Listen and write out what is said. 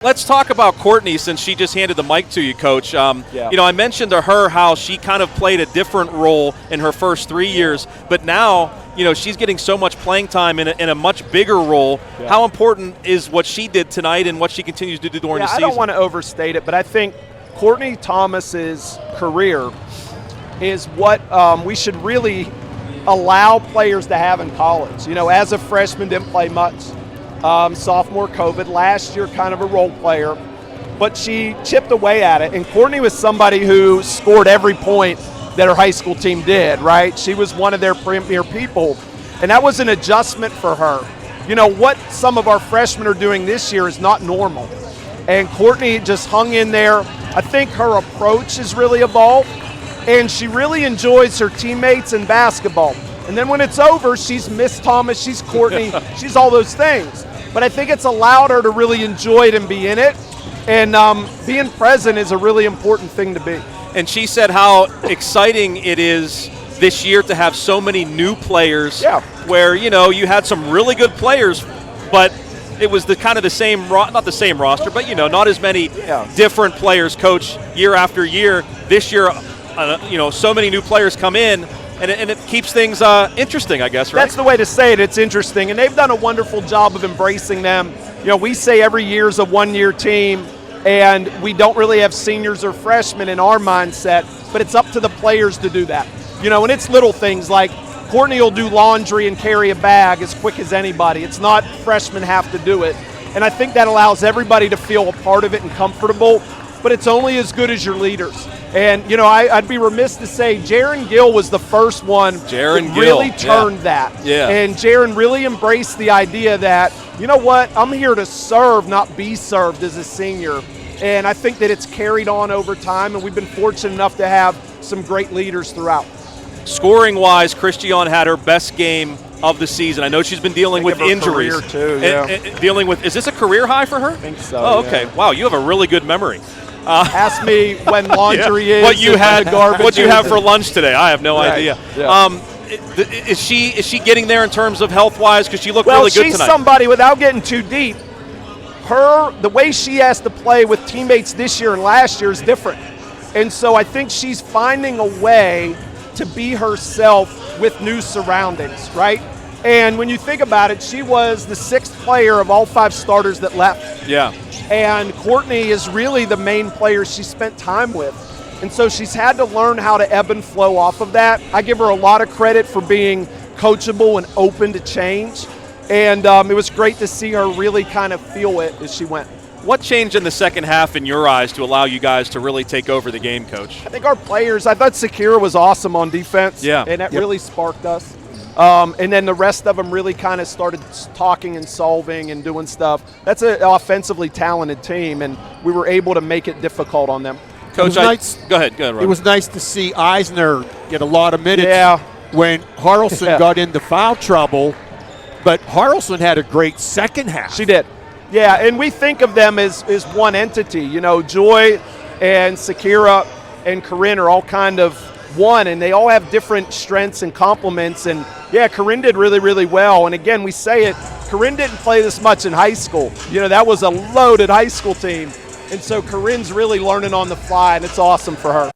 Let's talk about Courtney since she just handed the mic to you, Coach. I mentioned to her how she kind of played a different role in her first 3 years, but now, she's getting so much playing time in a much bigger role. Yeah. How important is what she did tonight and what she continues to do during the season? I don't want to overstate it, but I think Courtney Thomas's career is what we should really allow players to have in college. As a freshman, didn't play much. Sophomore COVID, last year kind of a role player, but she chipped away at it. And Courtney was somebody who scored every point that her high school team did, right? She was one of their premier people, and that was an adjustment for her. What some of our freshmen are doing this year is not normal. And Courtney just hung in there. I think her approach has really evolved, and she really enjoys her teammates in basketball. And then when it's over, she's Miss Thomas, she's Courtney, she's all those things. But I think it's allowed her to really enjoy it and be in it. And being present is a really important thing to be. And she said how exciting it is this year to have so many new players. Yeah. Where, you had some really good players, but it was the same, not the same roster, but, not as many different players, Coach, year after year. This year, so many new players come in. And it keeps things interesting, I guess, right? That's the way to say it. It's interesting. And they've done a wonderful job of embracing them. We say every year is a one-year team, and we don't really have seniors or freshmen in our mindset, but it's up to the players to do that. And it's little things like Courtney will do laundry and carry a bag as quick as anybody. It's not freshmen have to do it. And I think that allows everybody to feel a part of it and comfortable, but it's only as good as your leaders. And, I'd be remiss to say Jaron Gill was the first one that really turned that. Yeah. And Jaron really embraced the idea that, I'm here to serve, not be served as a senior. And I think that it's carried on over time, and we've been fortunate enough to have some great leaders throughout. Scoring-wise, Christian had her best game of the season. I know she's been dealing with injuries. Career too, yeah. Is this a career high for her? I think so. Oh, okay. Yeah. Wow, you have a really good memory. Ask me when laundry is. What you have for lunch today? I have no idea. Yeah. Is she getting there in terms of health-wise? Because she looked really good tonight. Well, she's somebody, without getting too deep, the way she has to play with teammates this year and last year is different. And so I think she's finding a way to be herself with new surroundings, right? And when you think about it, she was the 6th player of all 5 starters that left. Yeah. And Courtney is really the main player she spent time with. And so she's had to learn how to ebb and flow off of that. I give her a lot of credit for being coachable and open to change. And it was great to see her really kind of feel it as she went. What changed in the second half in your eyes to allow you guys to really take over the game, Coach? I think our players, I thought Sakira was awesome on defense. Yeah. And that really sparked us. And then the rest of them really kind of started talking and solving and doing stuff. That's an offensively talented team, and we were able to make it difficult on them. Coach, go ahead, Ron. It was nice to see Eisner get a lot of minutes when Harrelson got into foul trouble, but Harrelson had a great second half. She did. Yeah, and we think of them as one entity. Joy and Sakira and Corinne are all kind of one, and they all have different strengths and complements. And Corinne did really, really well. And again, we say it, Corinne didn't play this much in high school. That was a loaded high school team. And so Corinne's really learning on the fly, and it's awesome for her.